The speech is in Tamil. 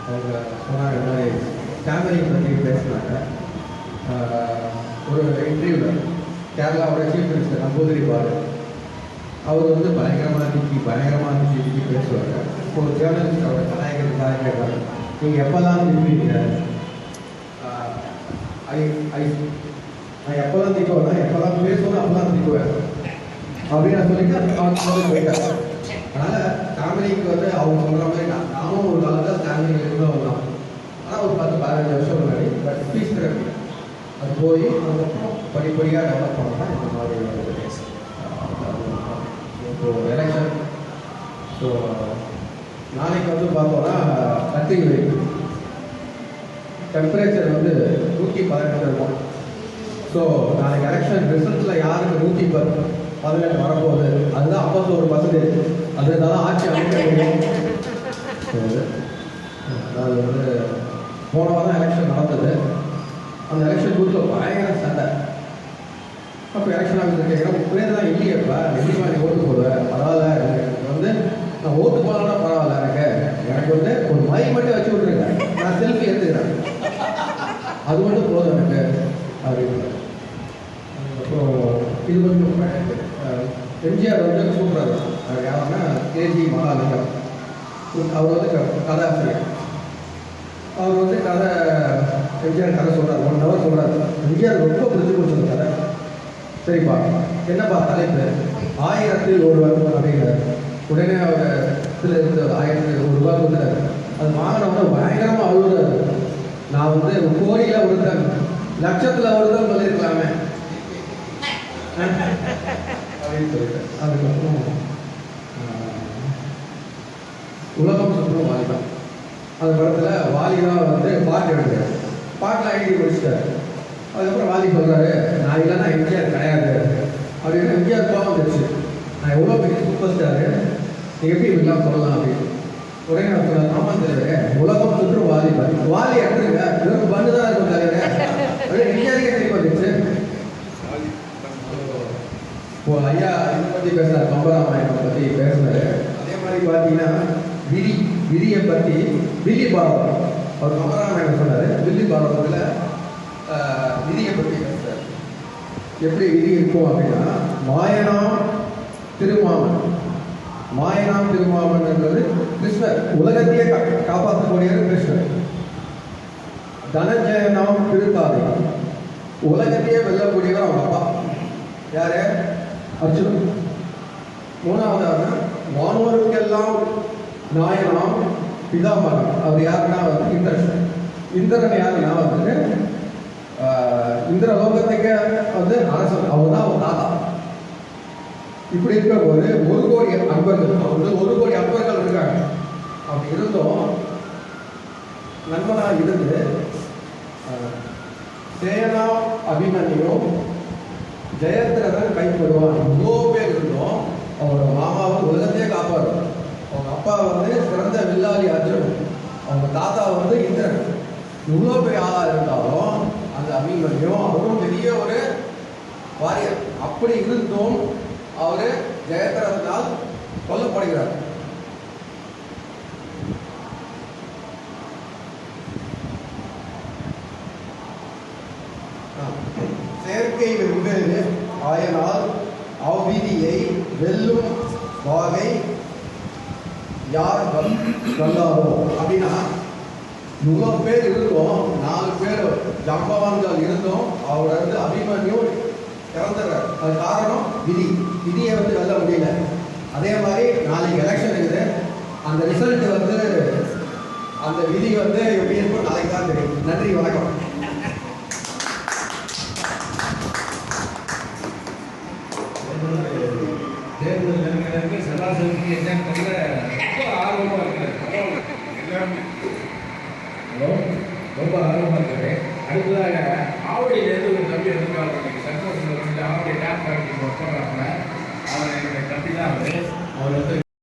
அவங்க சொன்னாங்க இந்த மாதிரி டேமரிங் பற்றி பேசினாங்க. ஒரு இன்டர்வியூவில் கேரளாவோட சீஃப் மினிஸ்டர் நம்பூதிரி பாலு அவர் வந்து பயங்கரமாக திக்கி பேசுவாங்க. ஒரு ஜேர்னலிஸ்ட் அவரை கலாய்க்கிறதுக்காக கேட்பாங்க, நீங்கள் எப்போல்லாம் திக்குவீங்க? நான் எப்போல்லாம் திக்குவேன்னா எப்போல்லாம் பேசுவோம் அப்போல்லாம் திக்குவேன் அப்படின்னு நான் சொல்லிட்டு அவர் போயிட்டாங்க. அதனால் ஃபேமிலிக்கு வந்து அவங்க சொல்கிற மாதிரி நானும் ஒரு காலத்தில் ஃபேமிலிக்கு இருந்தவங்க தான். ஆனால் ஒரு 10-15 வருஷம் முன்னாடி பட் ஸ்பீச் தெரப்பி அது போய் அதுக்கப்புறம் படிப்படியாக டெவலப் பண்ணால் இந்த மாதிரி இப்போ எலெக்ஷன். ஸோ நாளைக்கு வந்து பார்த்தோன்னா கத்திரி வெயில் டெம்பரேச்சர் வந்து 118 இருக்கும். ஸோ நாளைக்கு எலெக்ஷன் ரிசல்ட்டில் யாருக்கு 118 வரப்போகுது அதுதான் 51%. அதுதான் ஆட்சி அமைக்க முடியும். அது வந்து போன வாரம் எலெக்ஷன் நடந்தது. அந்த எலெக்ஷன் பூத்தில் பயங்கர சண்டை. அப்போ எலெக்ஷன் ஆஃபீஸர் கேட்குறேன், உங்களே தான் இல்லையப்பா, எப்படிமா நீ ஓட்டு போடுவேன்? பரவாயில்ல, எனக்கு வந்து நான் ஓட்டு போகலன்னா பரவாயில்ல, எனக்கு வந்து ஒரு மை மட்டும் வச்சு விட்ருங்க, நான் செல்ஃபி எடுத்துக்கிறேன், அது மட்டும் போதும் எனக்கு அப்படின்னு. அப்புறம் இது மட்டும் எம்ஜிஆர் வந்து சூப்பராக இருக்கும். யாருன்னா கேஜி மகாலிங்கம். அவர் வந்து கதை ஆசிரியர். அவர் வந்து கதை எம்ஜிஆர் கதை சொல்கிறார், 1 hour சொல்கிறார். எம்ஜிஆர் ரொம்ப பிடிச்சி போச்சு கதை. சரிப்பா, என்னப்பா தலைப்பு? 1000ல் ஒருவர் அப்படிங்கிறார். உடனே அவர் இதில் இருந்து 1001 கொடுத்தாரு. அது வாங்கினவங்க பயங்கரமாக அழுகுறாரு. நான் வந்து 1 கோடியில் ஒருத்தன், லட்சத்தில் ஒருத்தன் சொல்லியிருக்கலாமே அப்படின்னு சொல்லிட்டேன். அதுக்கப்புறம் உலகம் சுற்றும் வாலிதான். அந்த படத்தில் வாலிதான் வந்து பாட்டு எடுக்கிறார். பாட்டில் ஐடி முடிச்சிட்டாரு. அதுக்கப்புறம் வாலி சொல்கிறாரு, நான் இல்லைன்னா எம்ஜிஆர் கிடையாது அப்படின்னு. எம்ஜிஆர் கோபம் வந்துருச்சு, நான் எவ்வளோ பெரிய சூப்பர் ஸ்டாரு, நீ எப்படி இப்படிலாம் சொல்லலாம் அப்படின்னு. உடனே நான் சொன்னேன், ஆமாம் தலைவரே, உலகம் சுற்றும் வாலிபன், வாலி எடுத்துருங்க, வெறும் பண்ணு தான் இருக்கும் தலைவரே அப்படின்னு எம்ஜிஆருக்கே திருப்பி வந்துச்சு. இப்போ ஐயா இதை பற்றி பேசுகிறார், கம்பராமாயணத்தை பற்றி பேசுனாரு. அதே மாதிரி பார்த்தீங்கன்னா விதியை பற்றி வில்லி பாரதம், அவர் கம்பராமாயணம் சொன்னார். வில்லி பாரதத்தில் விதியை பற்றி பேசுகிறார். எப்படி விதி இருக்கும் அப்படின்னா, மாயனாம் திருமாமன் என்பது கிருஷ்ணர், உலகத்தையே காப்பாற்றக்கூடியவர் கிருஷ்ணர். தனஞ்சயனாம் திருத்தாதை, உலகத்தையே வெல்லக்கூடியவர் அவங்க அப்பா. யாரு? அர்ஜுனன். 3வது வானோருக்கெல்லாம் நாயனாம் பிதாமகன், அவர் யாருன்னா வந்து இந்திரன். இந்திரன் யாருன்னா வந்து இந்திர லோகத்துக்கு வந்து அரசன், அவர் தான் அவர் தாத்தா. இப்படி இருக்கிற போது 1 கோடி அன்பர்கள், வந்து 1 கோடி அன்பர்கள் இருக்காங்க. அப்படி இருந்தோம் நண்பனாக இருந்து சேனா அபிமன்யும் ஜெயத்ரதன் கைப்படுவான். இவ்வளோ பேர் இருந்தோம். அவரோட மாமாவை உலகத்தையே காப்பாரு. அவங்க அப்பா வந்து சிறந்த வில்லாளி அர்ஜுனன், அவங்க தாத்தா வந்து இந்திரன். இவ்வளோ பெரிய ஆளாக இருந்தாலும் அந்த அபிமன்யும் அவரும் பெரிய ஒரு வாரியர். அப்படி இருந்தும் அவரு ஜெயத்ரதனால் கொல்லப்படுகிறார். செயற்கை வெவ்வேறு ஆயனால் அவ்விதியை வெல்லும் வாகை யார் வல்லாரோ அப்படின்னா, இவ்வளோ பேர் இருந்தோம், 4 பேர் ஜம்பவான்கள் இருந்தோம், அவரை வந்து அபிமன்யும் இறந்துடுறார். அது காரணம் விதியை வந்து வெல்ல முடியல. அதே மாதிரி நாளைக்கு எலெக்ஷன் இருக்குது. அந்த ரிசல்ட் வந்து அந்த விதி வந்து எப்படி இருக்கும் நாளைக்கு தான் தெரியும். நன்றி, வணக்கம். தேர்தல் நெருங்க சராசரிக்கு என்னன்னு தெரியல, ரொம்ப ஆர்வமாக இருக்கிறேன். எல்லாமே ரொம்ப ஆர்வமாக இருக்கிறேன். அடுத்ததாக ஆவடியிலேருந்து ஒரு தம்பி எதிர்காலம் சந்தோஷம் ஆவடி டேப் கட்டி ஒர்க் பண்ணுறாங்க. அவர் என்னுடைய தம்பி தான். அவர் வந்து